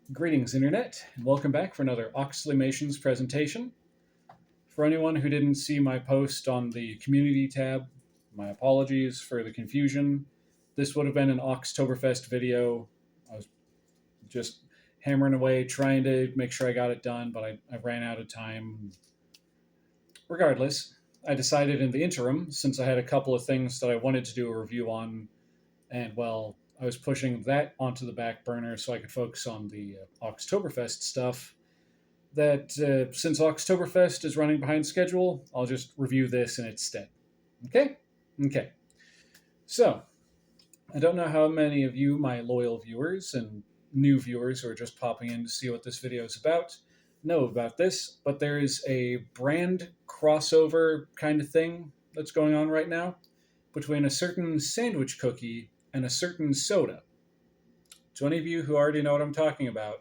Greetings, Internet, and welcome back for another Oxleymations presentation. For anyone who didn't see my post on the community tab, my apologies for the confusion. This would have been an Oktoberfest video. I was just hammering away trying to make sure I got it done, but I ran out of time. Regardless, I decided in the interim, since I had a couple of things that I wanted to do a review on, and well, I was pushing that onto the back burner so I could focus on the Oktoberfest stuff. That since Oktoberfest is running behind schedule, I'll just review this in its stead. Okay? Okay. So, I don't know how many of you, my loyal viewers and new viewers who are just popping in to see what this video is about, know about this, but there is a brand crossover kind of thing that's going on right now between a certain sandwich cookie and a certain soda. To any of you who already know what I'm talking about,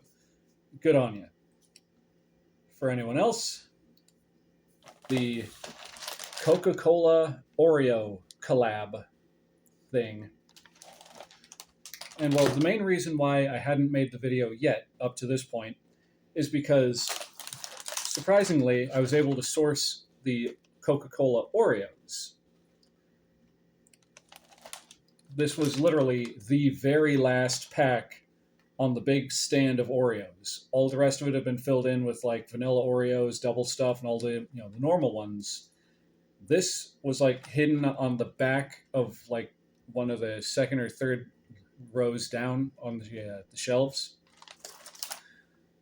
good on you. For anyone else, the Coca-Cola Oreo collab thing. And well, the main reason why I hadn't made the video yet up to this point is because, surprisingly, I was able to source the Coca-Cola Oreos. This was literally the very last pack on the big stand of Oreos. All the rest of it had been filled in with like vanilla Oreos, double stuff, and all the the normal ones. This was like hidden on the back of like one of the second or third rows down on the shelves.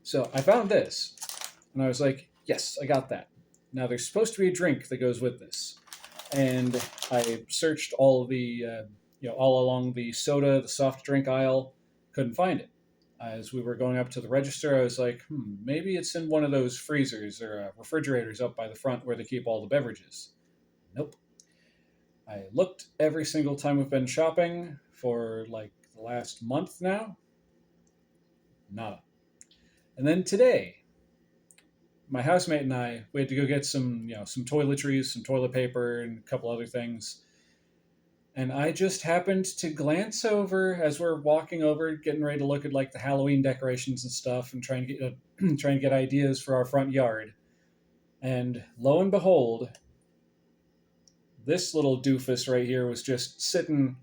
So I found this, and I was like, yes, I got that. Now there's supposed to be a drink that goes with this, and I searched all the all along the soda, the soft drink aisle, couldn't find it. As we were going up to the register, I was like, maybe it's in one of those freezers or refrigerators up by the front where they keep all the beverages. Nope. I looked every single time we've been shopping for like the last month now. Nada. And then today, my housemate and I, we had to go get some toiletries, some toilet paper, and a couple other things. And I just happened to glance over as we're walking over, getting ready to look at like the Halloween decorations and stuff, and trying to get trying to get ideas for our front yard. And lo and behold, this little doofus right here was just sitting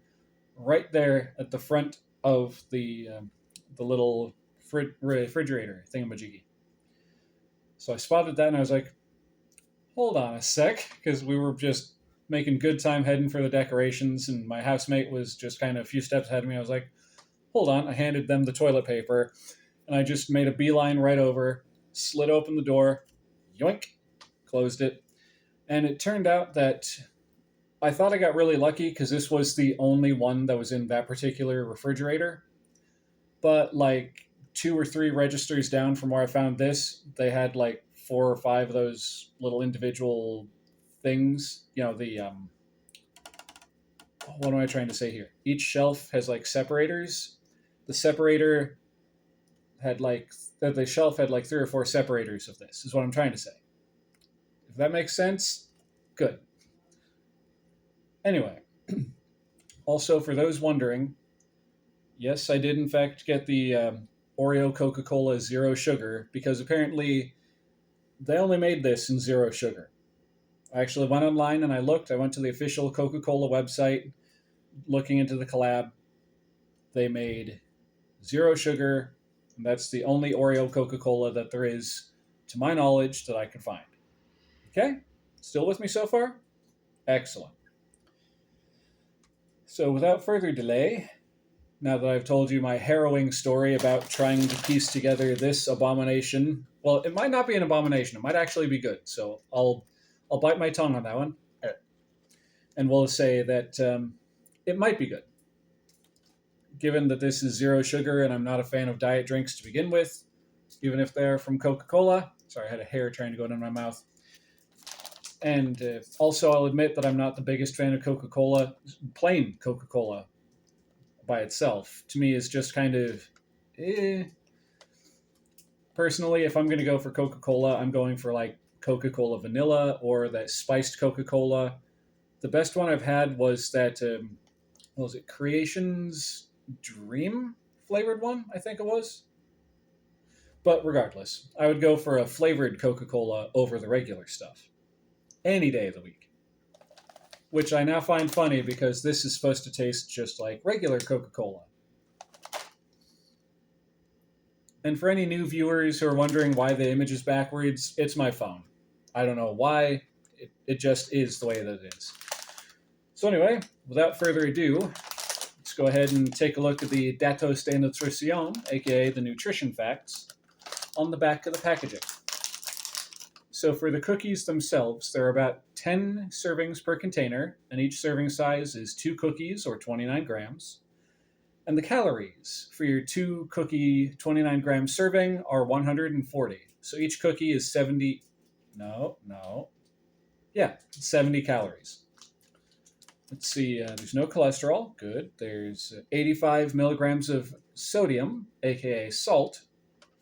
right there at the front of the little refrigerator thingamajiggy. So I spotted that and I was like, hold on a sec, because we were just making good time heading for the decorations, and my housemate was just kind of a few steps ahead of me. I was like, hold on. I handed them the toilet paper, and I just made a beeline right over, slid open the door, yoink, closed it. And it turned out that I thought I got really lucky because this was the only one that was in that particular refrigerator. But like 2 or 3 registers down from where I found this, they had like 4 or 5 of those little individual things. What am I trying to say here? Each shelf has like separators. The separator had like the shelf had like 3 or 4 separators of this. Is what I'm trying to say. If that makes sense, good. Anyway, also for those wondering, yes, I did in fact get the Oreo Coca-Cola Zero Sugar because apparently they only made this in zero sugar. I actually went online and I looked. I went to the official Coca-Cola website looking into the collab. They made zero sugar, and that's the only Oreo Coca-Cola that there is, to my knowledge, that I could find. Okay? Still with me so far? Excellent. So without further delay, now that I've told you my harrowing story about trying to piece together this abomination, well, it might not be an abomination. It might actually be good. So I'll bite my tongue on that one, and we'll say that it might be good. Given that this is zero sugar and I'm not a fan of diet drinks to begin with, even if they're from Coca-Cola. Sorry, I had a hair trying to go down my mouth. And also, I'll admit that I'm not the biggest fan of Coca-Cola. Plain Coca-Cola by itself, to me, is just kind of Personally, if I'm going to go for Coca-Cola, I'm going for like Coca-Cola vanilla or that spiced Coca-Cola. The best one I've had was that, what was it, Creations Dream flavored one, I think it was. But regardless, I would go for a flavored Coca-Cola over the regular stuff any day of the week. Which I now find funny because this is supposed to taste just like regular Coca-Cola. And for any new viewers who are wondering why the image is backwards, it's my phone. I don't know why. It just is the way that it is. So anyway, without further ado, let's go ahead and take a look at the datos de nutrition, aka the nutrition facts, on the back of the packaging. So for the cookies themselves, there are about 10 servings per container, and each serving size is 2 cookies or 29 grams. And the calories for your 2 cookie 29 gram serving are 140. So each cookie is 70 calories. Let's see, there's no cholesterol, good. There's 85 milligrams of sodium, aka salt,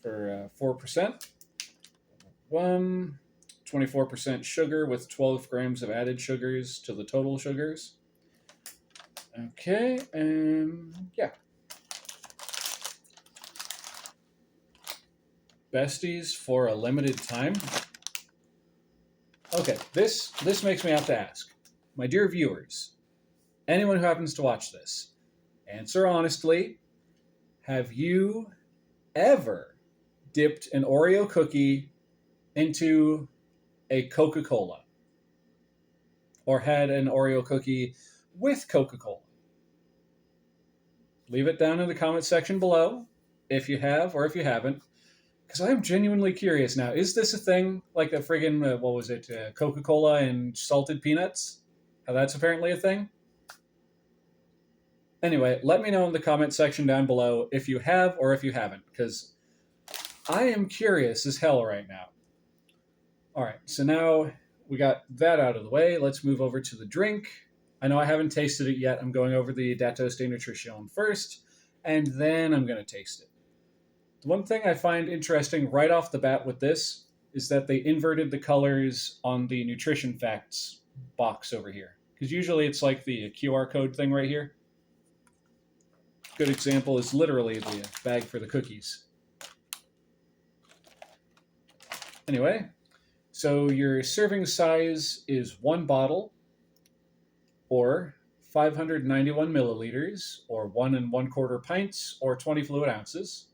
for 4%. 24% sugar with 12 grams of added sugars to the total sugars. Okay, yeah. Besties for a limited time. Okay, this makes me have to ask. My dear viewers, anyone who happens to watch this, answer honestly. Have you ever dipped an Oreo cookie into a Coca-Cola? Or had an Oreo cookie with Coca-Cola? Leave it down in the comment section below if you have or if you haven't. Because I am genuinely curious now. Is this a thing? Like that friggin', what was it? Coca-Cola and salted peanuts? How that's apparently a thing? Anyway, let me know in the comment section down below if you have or if you haven't. Because I am curious as hell right now. Alright, so now we got that out of the way. Let's move over to the drink. I know I haven't tasted it yet. I'm going over the datos de nutrition first. And then I'm going to taste it. The one thing I find interesting right off the bat with this is that they inverted the colors on the nutrition facts box over here. Because usually it's like the QR code thing right here. Good example is literally the bag for the cookies. Anyway, so your serving size is 1 bottle, or 591 milliliters, or 1 1/4 pints, or 20 fluid ounces.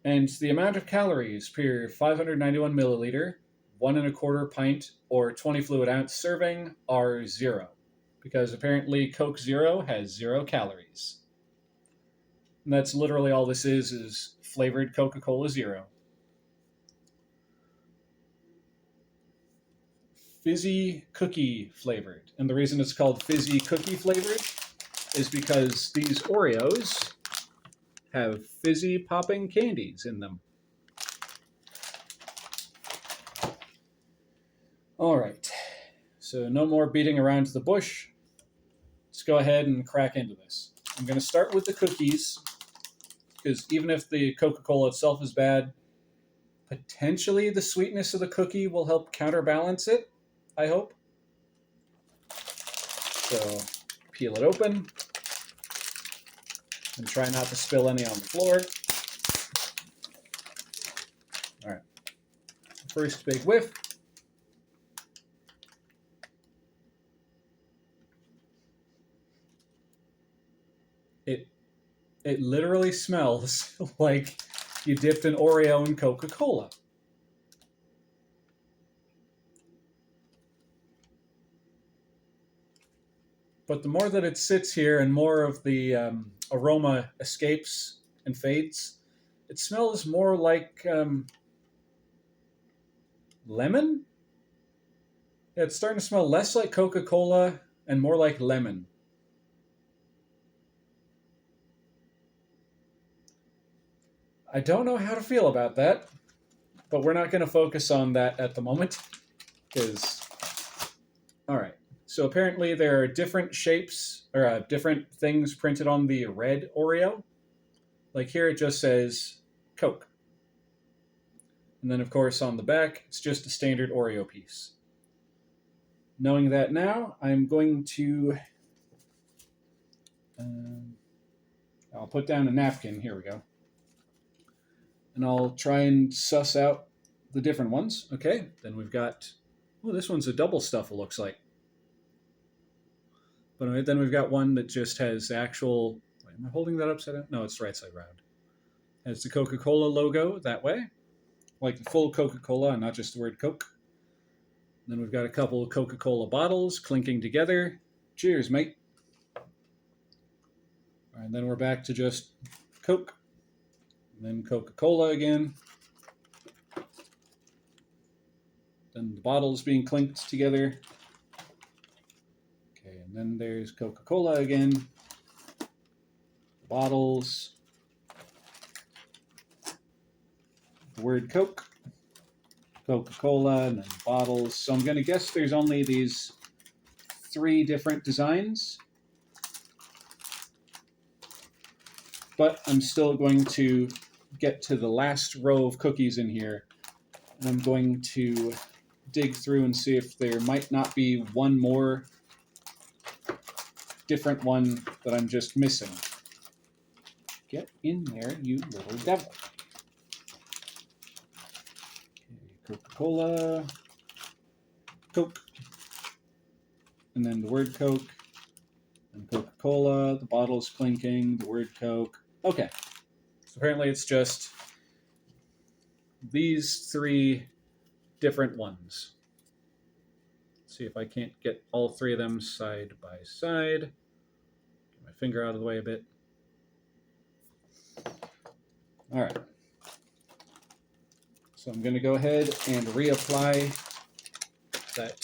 And the amount of calories per 591 milliliter, 1 1/4 pint, or 20 fluid ounce serving are 0. Because apparently Coke Zero has 0 calories. And that's literally all this is flavored Coca-Cola Zero. Fizzy cookie flavored. And the reason it's called fizzy cookie flavored is because these Oreos have fizzy popping candies in them. All right, so no more beating around the bush. Let's go ahead and crack into this. I'm going to start with the cookies, because even if the Coca-Cola itself is bad, potentially the sweetness of the cookie will help counterbalance it, I hope. So peel it open and try not to spill any on the floor. All right, first big whiff. It literally smells like you dipped an Oreo in Coca-Cola. But the more that it sits here and more of the aroma escapes and fades, it smells more like lemon? Yeah, it's starting to smell less like Coca-Cola and more like lemon. I don't know how to feel about that, but we're not going to focus on that at the moment, because... Alright, so apparently there are different shapes, or different things printed on the red Oreo. Like here it just says Coke. And then of course on the back, it's just a standard Oreo piece. Knowing that now, I'm going to... I'll put down a napkin, here we go. And I'll try and suss out the different ones. Okay, then we've got, oh, this one's a double stuff, it looks like. But then we've got one that just has actual, wait, am I holding that upside down? No, it's right side round. Has the Coca-Cola logo that way, like the full Coca-Cola and not just the word Coke. And then we've got a couple of Coca-Cola bottles clinking together. Cheers, mate. And then we're back to just Coke. And then Coca-Cola again. Then the bottles being clinked together. Okay, and then there's Coca-Cola again. The bottles. The word Coke. Coca-Cola, and then bottles. So I'm going to guess there's only these 3 different designs. But I'm still going to get to the last row of cookies in here. And I'm going to dig through and see if there might not be one more different one that I'm just missing. Get in there, you little devil. Okay, Coca-Cola, Coke, and then the word Coke, and Coca-Cola, the bottle's clinking, the word Coke. Okay, so apparently it's just these 3 different ones. Let's see if I can't get all 3 of them side by side. Get my finger out of the way a bit. All right. So I'm going to go ahead and reapply that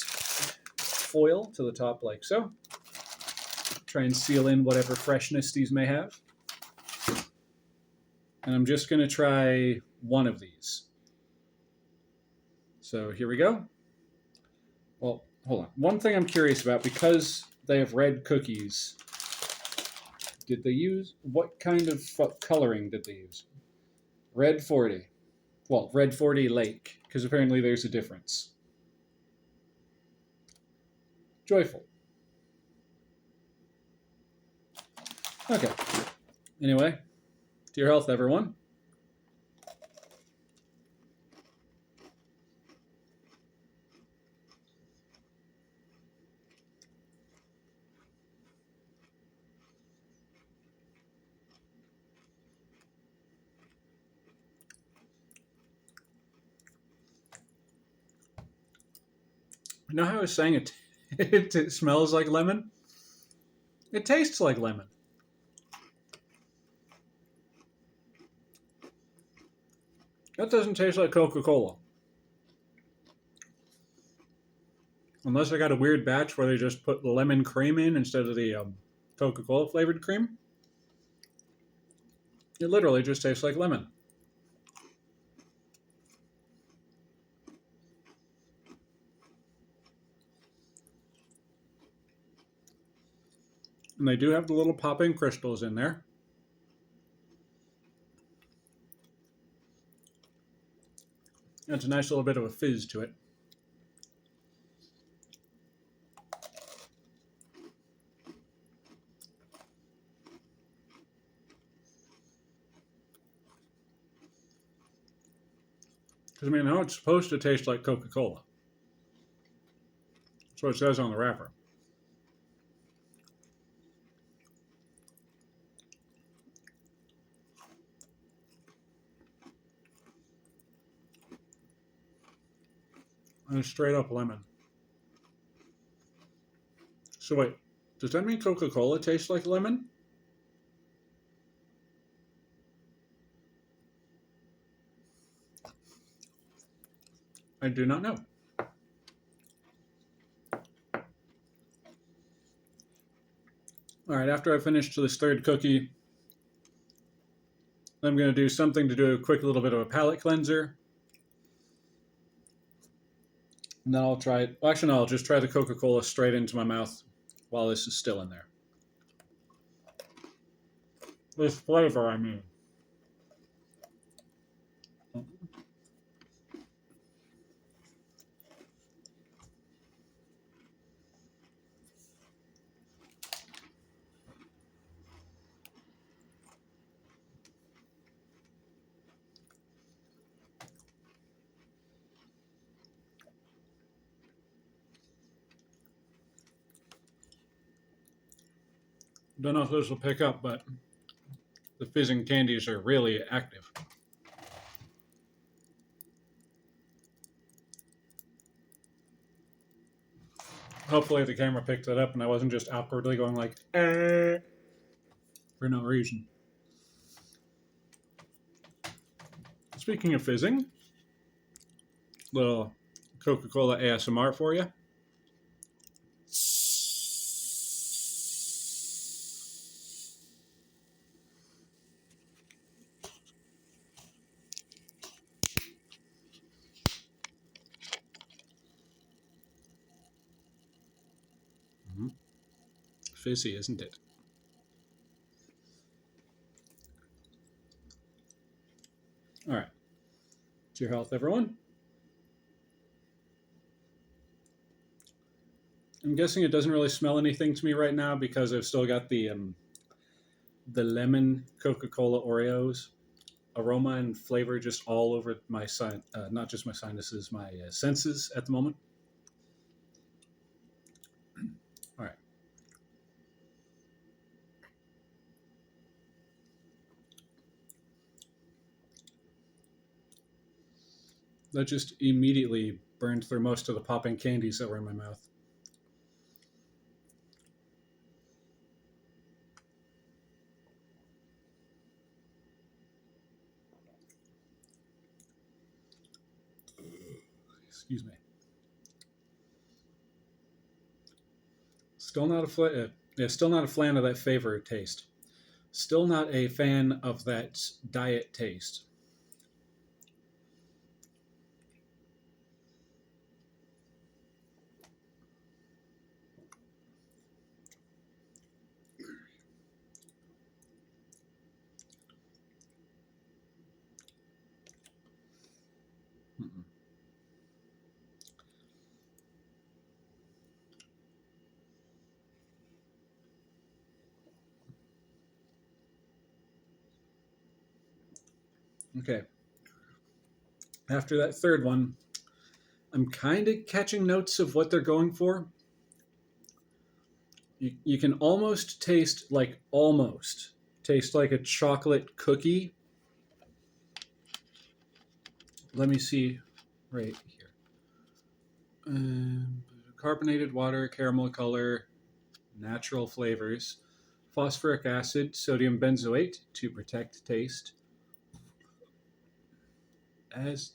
foil to the top like so. Try and seal in whatever freshness these may have. And I'm just going to try one of these. So here we go. Well, hold on. One thing I'm curious about, because they have red cookies, did they use, what kind of coloring did they use? Red 40. Well, Red 40 Lake, because apparently there's a difference. Joyful. Okay. Anyway, to your health, everyone. You know how I was saying it smells like lemon? It tastes like lemon. That doesn't taste like Coca-Cola. Unless I got a weird batch where they just put the lemon cream in instead of the Coca-Cola flavored cream. It literally just tastes like lemon. And they do have the little popping crystals in there. It's a nice little bit of a fizz to it. Because, I mean, I know it's supposed to taste like Coca-Cola. That's what it says on the wrapper. And it's straight up lemon. So wait, does that mean Coca-Cola tastes like lemon? I do not know. All right, after I finish this 3rd cookie, I'm going to do something to do a quick little bit of a palate cleanser. And then I'll try it. Well, actually, no, I'll just try the Coca-Cola straight into my mouth while this is still in there. This flavor, I mean. Don't know if those will pick up, but the fizzing candies are really active. Hopefully the camera picked that up and I wasn't just awkwardly going like, for no reason. Speaking of fizzing, little Coca-Cola ASMR for you. Fizzy, isn't it? All right. To your health, everyone. I'm guessing it doesn't really smell anything to me right now because I've still got the lemon Coca-Cola Oreos aroma and flavor just all over my not just my sinuses, my senses at the moment. All right. That just immediately burned through most of the popping candies that were in my mouth. Excuse me. Still not a fan of that favorite taste. Still not a fan of that diet taste. Mm-mm. Okay. After that third one, I'm kind of catching notes of what they're going for. You can almost taste like a chocolate cookie. Let me see right here. Carbonated water, caramel color, natural flavors, phosphoric acid, sodium benzoate to protect taste, as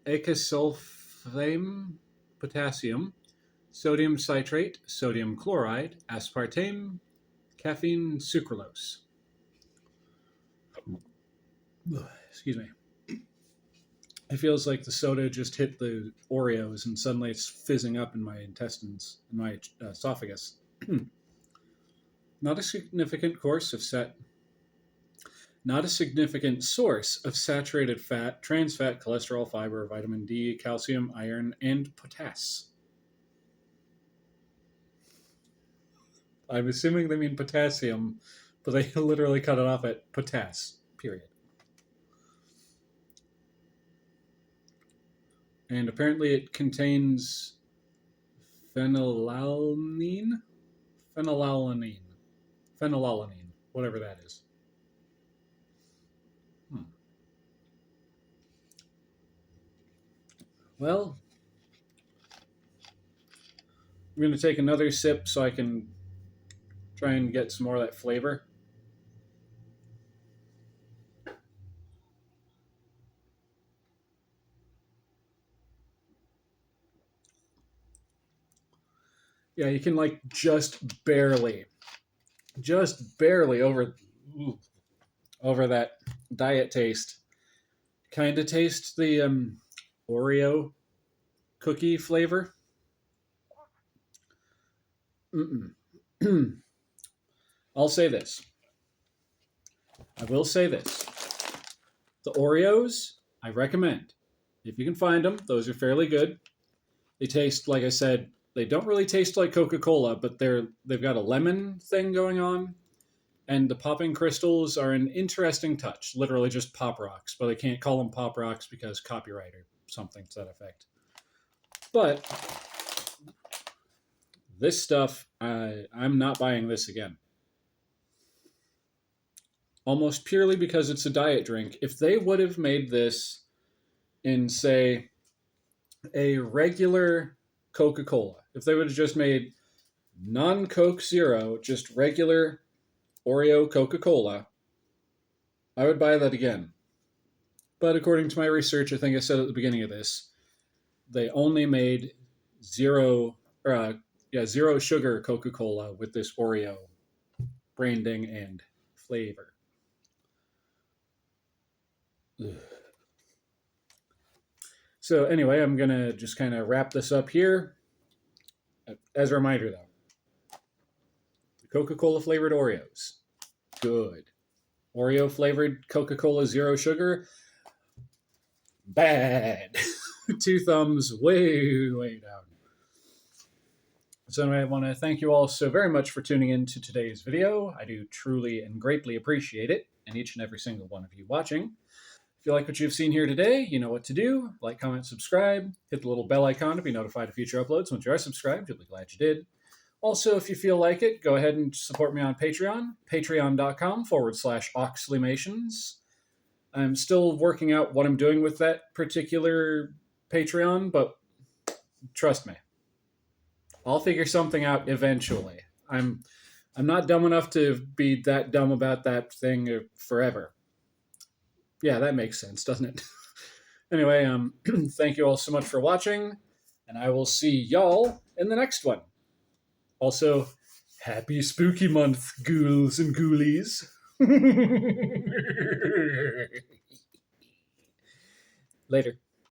acasulfame, potassium, sodium citrate, sodium chloride, aspartame, caffeine, sucralose. Excuse me. It feels like the soda just hit the Oreos and suddenly it's fizzing up in my intestines, in my esophagus. Not a significant source of saturated fat, trans fat, cholesterol, fiber, vitamin D, calcium, iron, and potassium. I'm assuming they mean potassium, but they literally cut it off at potass, period. And apparently it contains phenylalanine, whatever that is. Well, I'm going to take another sip so I can try and get some more of that flavor. Yeah, you can like just barely over that diet taste. Kind of taste the Oreo cookie flavor. I'll say this. I will say this. The Oreos, I recommend. If you can find them, those are fairly good. They taste, like I said, they don't really taste like Coca-Cola, but they've got a lemon thing going on. And the popping crystals are an interesting touch. Literally just pop rocks, but I can't call them pop rocks because copyright or something to that effect. But This stuff, I'm not buying this again. Almost purely because it's a diet drink. If they would have made this in, say, a regular Coca-Cola, if they would have just made non-Coke Zero, just regular Oreo Coca-Cola, I would buy that again. But according to my research, I think I said at the beginning of this, they only made zero, zero sugar Coca-Cola with this Oreo branding and flavor. Ugh. So anyway, I'm gonna just kind of wrap this up here. As a reminder, though, the Coca-Cola flavored Oreos, good. Oreo flavored Coca-Cola Zero Sugar, bad. Two thumbs way, way down. So anyway, I want to thank you all so very much for tuning in to today's video. I do truly and greatly appreciate it, and each and every single one of you watching. If you like what you've seen here today, you know what to do. Like, comment, subscribe. Hit the little bell icon to be notified of future uploads. Once you are subscribed, you'll be glad you did. Also, if you feel like it, go ahead and support me on Patreon, patreon.com/Oxleymations. I'm still working out what I'm doing with that particular Patreon, but trust me, I'll figure something out eventually. I'm not dumb enough to be that dumb about that thing forever. Yeah, that makes sense, doesn't it? Anyway, thank you all so much for watching, and I will see y'all in the next one. Also, happy spooky month, ghouls and ghoulies. Later.